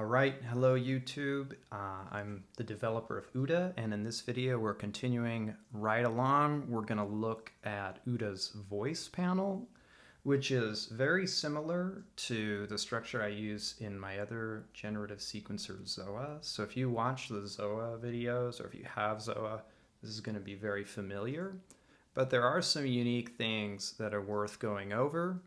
All right, hello YouTube. I'm the developer of OODA, and in this video we're continuing right along. We're going to look at OODA's voice panel, which is very similar to the structure I use in my other generative sequencer, Zoa. So if you watch the Zoa videos, or if you have Zoa, this is going to be very familiar. But there are some unique things that are worth going over.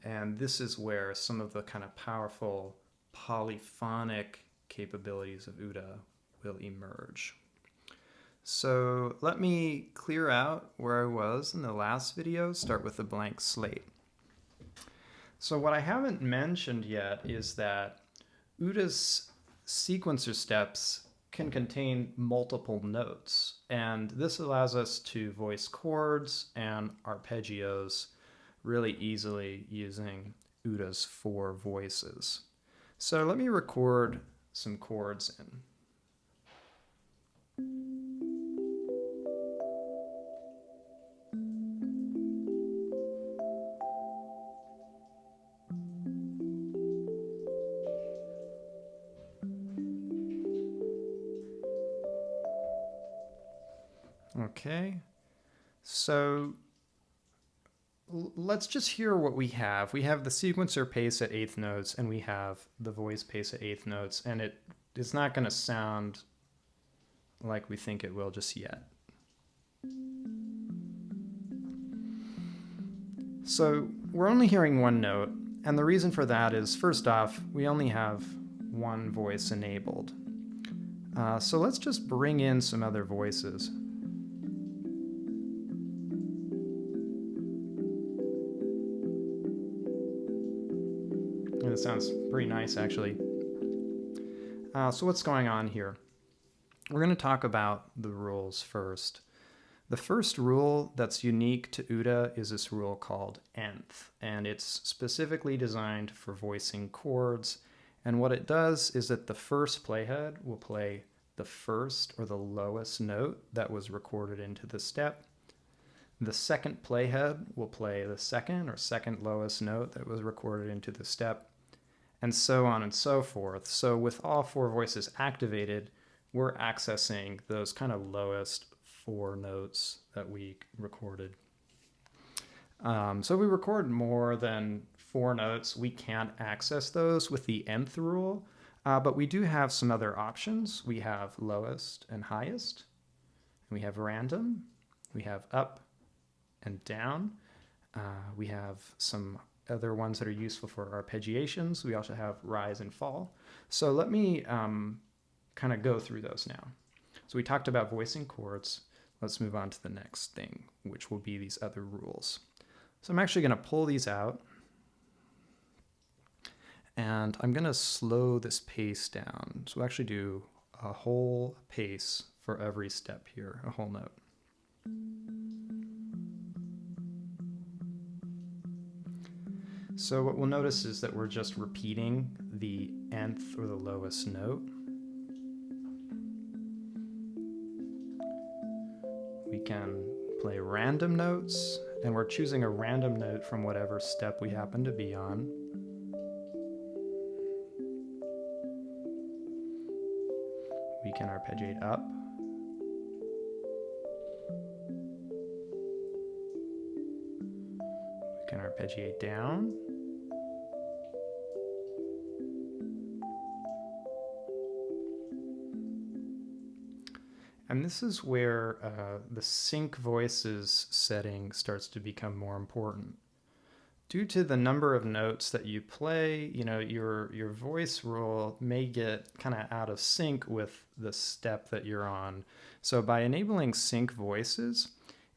And this is where some of the kind of powerful polyphonic capabilities of OODA will emerge. So let me clear out where I was in the last video, start with a blank slate. So what I haven't mentioned yet is that OODA's sequencer steps can contain multiple notes, and this allows us to voice chords and arpeggios really easily using OODA's 4 voices. So let me record some chords in. Okay, so let's just hear what we have. We have the sequencer pace at 8th notes, and we have the voice pace at 8th notes, and it's not going to sound like we think it will just yet. So we're only hearing one note, and the reason for that is, first off, we only have one voice enabled. So let's just bring in some other voices. And it sounds pretty nice, actually. So what's going on here? We're going to talk about the rules first. The first rule that's unique to OODA is this rule called nth, and it's specifically designed for voicing chords. And what it does is that the first playhead will play the first or the lowest note that was recorded into the step. The second playhead will play the second or second lowest note that was recorded into the step, and so on and so forth. So with all 4 voices activated, we're accessing those kind of lowest 4 notes that we recorded. So if we record more than 4 notes, we can't access those with the nth rule, but we do have some other options. We have lowest and highest, and we have random, we have up and down. We have some other ones that are useful for arpeggiations. We also have rise and fall. So let me kind of go through those now. So we talked about voicing chords. Let's move on to the next thing, which will be these other rules. So I'm actually going to pull these out, and I'm going to slow this pace down. So we'll actually do a whole pace for every step here, a whole note. So what we'll notice is that we're just repeating the nth or the lowest note. We can play random notes, and we're choosing a random note from whatever step we happen to be on. We can arpeggiate up. We can arpeggiate down. And this is where the sync voices setting starts to become more important. Due to the number of notes that you play, your voice rule may get kind of out of sync with the step that you're on. So by enabling sync voices,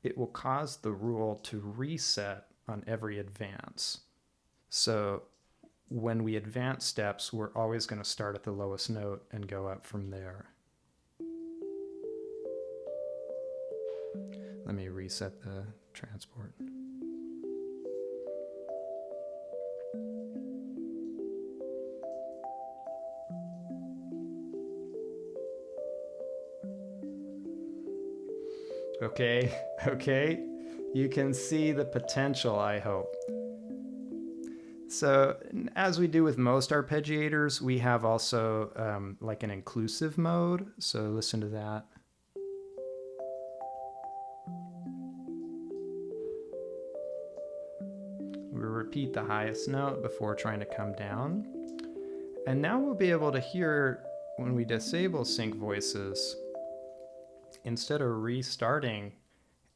it will cause the rule to reset on every advance. So when we advance steps, we're always going to start at the lowest note and go up from there. Let me reset the transport. Okay, you can see the potential, I hope. So as we do with most arpeggiators, we have also like an inclusive mode. So listen to that. We repeat the highest note before trying to come down. And now we'll be able to hear when we disable sync voices, instead of restarting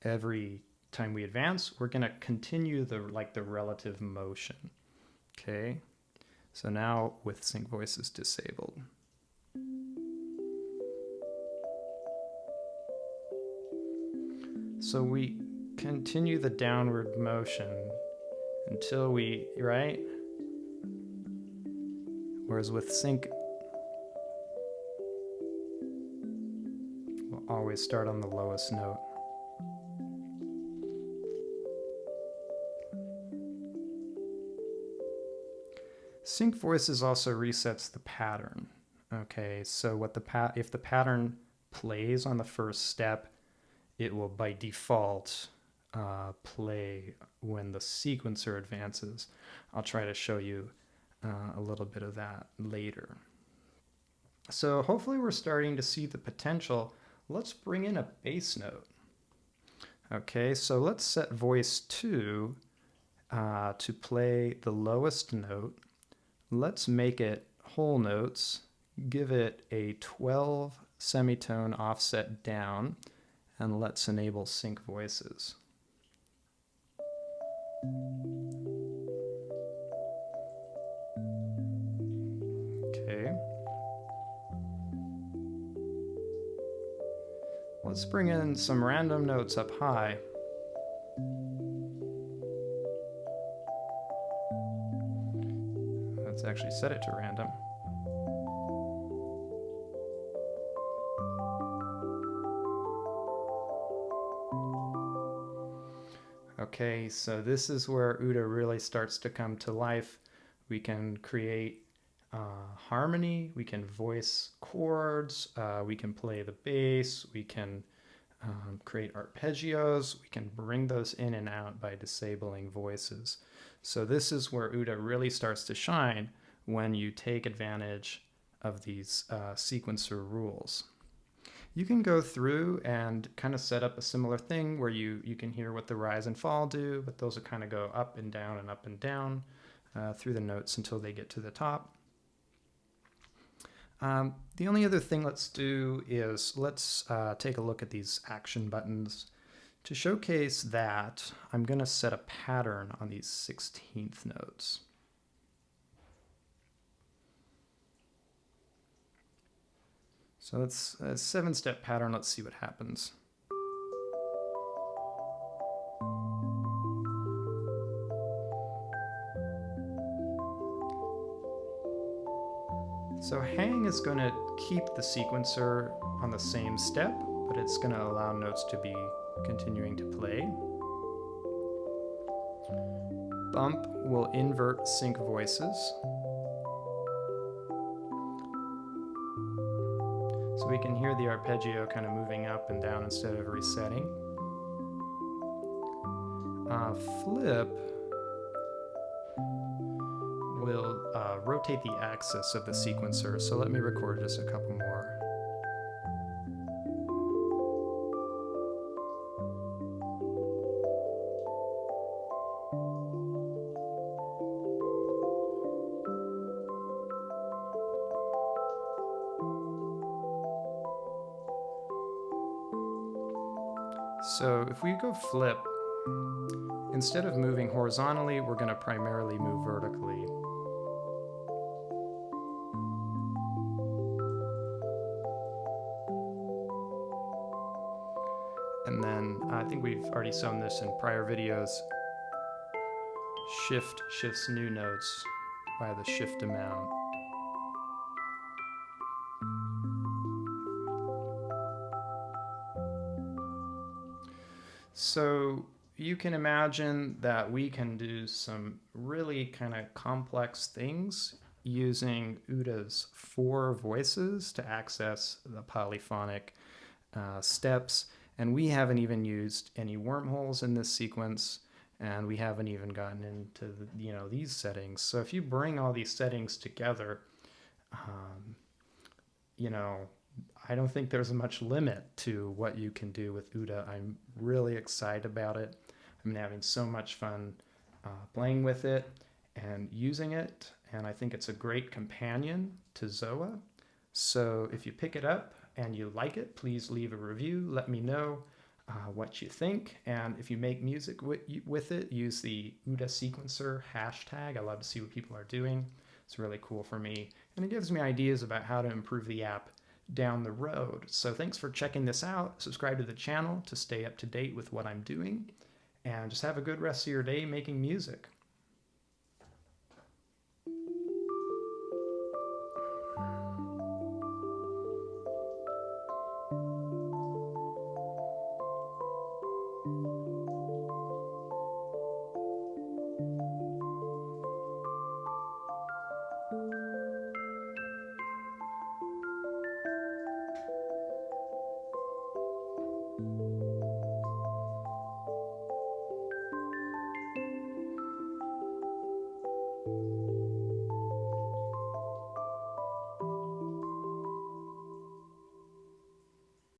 every time we advance, we're going to continue the relative motion. Okay, so now with sync voices disabled. So we continue the downward motion until we, right? Whereas with sync, we'll always start on the lowest note. Sync voices also resets the pattern. Okay, so what if the pattern plays on the first step, it will by default play when the sequencer advances. I'll try to show you a little bit of that later. So hopefully we're starting to see the potential. Let's bring in a bass note. Okay, so let's set voice 2 to play the lowest note. Let's make it whole notes, give it a 12 semitone offset down, and let's enable sync voices. Okay. Let's bring in some random notes up high. Let's actually set it to random. Okay, so this is where OODA really starts to come to life. We can create harmony, we can voice chords, we can play the bass, we can create arpeggios, we can bring those in and out by disabling voices. So this is where OODA really starts to shine, when you take advantage of these sequencer rules. You can go through and kind of set up a similar thing where you can hear what the rise and fall do, but those will kind of go up and down through the notes until they get to the top. The only other thing let's do is let's take a look at these action buttons. To showcase that, I'm going to set a pattern on these 16th notes. So it's a 7-step pattern. Let's see what happens. So hang is going to keep the sequencer on the same step, but it's going to allow notes to be continuing to play. Bump will invert sync voices. So we can hear the arpeggio kind of moving up and down instead of resetting. Flip will rotate the axis of the sequencer. So let me record just a couple more. So if we go flip, instead of moving horizontally, we're going to primarily move vertically. And then I think we've already shown this in prior videos. Shift shifts new notes by the shift amount. So you can imagine that we can do some really kind of complex things using OODA's 4 voices to access the polyphonic steps. And we haven't even used any wormholes in this sequence. And we haven't even gotten into these settings. So if you bring all these settings together, um, you know, I don't think there's much limit to what you can do with OODA. I'm really excited about it. I'm having so much fun playing with it and using it, and I think it's a great companion to Zoa. So if you pick it up and you like it, please leave a review. Let me know what you think, and if you make music with it, use the OODA sequencer hashtag. I love to see what people are doing. It's really cool for me, and it gives me ideas about how to improve the app down the road. So thanks for checking this out. Subscribe to the channel to stay up to date with what I'm doing, and just have a good rest of your day making music.